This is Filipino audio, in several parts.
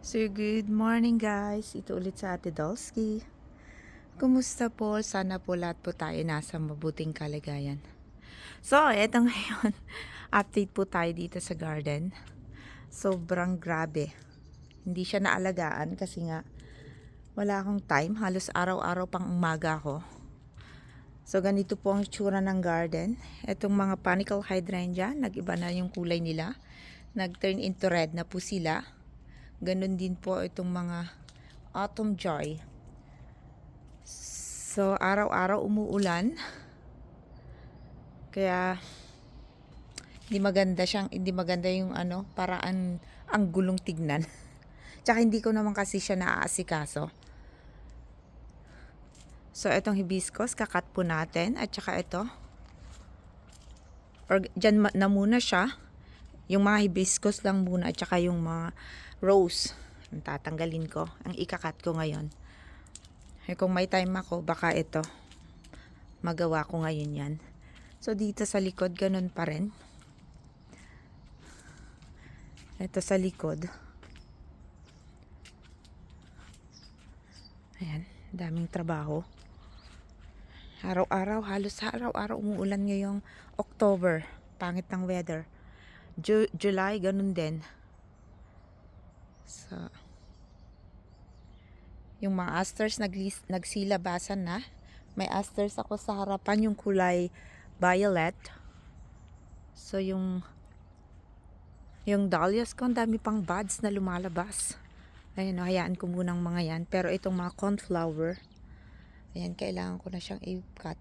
So good morning guys, ito ulit sa Ate Dolsky. Kumusta po? Sana po lahat po tayo nasa mabuting kalagayan. So eto ngayon, update po tayo dito sa garden. Sobrang grabe. Hindi siya naalagaan kasi nga wala akong time. Halos araw-araw pang umaga ako. So ganito po ang itsura ng garden. Etong mga panicle hydrangea, nag-iba na yung kulay nila. Nag-turn into red na po sila. Ganun din po itong mga autumn joy. So, araw-araw umuulan. Kaya hindi maganda yung paraan ang gulong tignan. Tsaka hindi ko naman kasi siya naaasikaso. So, itong hibiscus, kakat po natin. At tsaka ito. Dyan na muna siya. Yung mga hibiscus lang muna. At tsaka yung mga rose. Ang tatanggalin ko. Ang ikakat ko ngayon. Kung may time ako, baka ito. Magawa ko ngayon yan. So, dito sa likod, ganun pa rin. Ito sa likod. Ayan, daming trabaho. Araw-araw, halos araw-araw umuulan ngayong October. Pangit ng weather. July, ganun din. So, yung mga asters nagsilabasan na. May asters ako sa harapan, yung kulay violet. So, yung dahlias ko, ang dami pang buds na lumalabas. Ayan, hayaan ko munang mga yan. Pero itong mga cornflower, ayan, kailangan ko na siyang i-cut.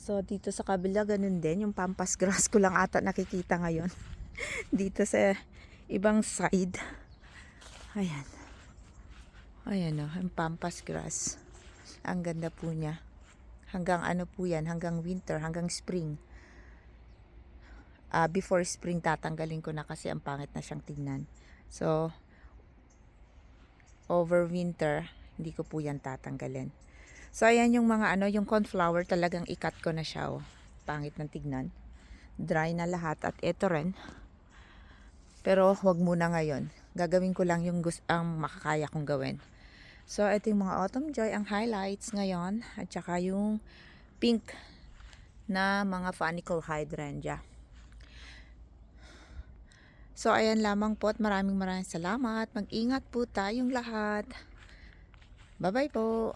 So, dito sa kabila, ganun din. Yung pampas grass ko lang ata nakikita ngayon. Dito sa ibang side. Ayan. Ayan o, yung pampas grass. Ang ganda po niya. Hanggang ano po yan, hanggang winter, hanggang spring. Before spring tatanggalin ko na kasi ang pangit na siyang tingnan. So, over winter, hindi ko po yan tatanggalin. So, ayan yung mga yung cornflower, talagang ikat ko na siya. Oh. Pangit ng tignan. Dry na lahat. At ito rin. Pero, wag muna ngayon. Gagawin ko lang yung ang makakaya kong gawin. So, ito yung mga autumn joy, ang highlights ngayon. At saka yung pink na mga panicle hydrangea. So, ayan lamang po at maraming salamat. Mag-ingat po tayong lahat. Bye-bye po.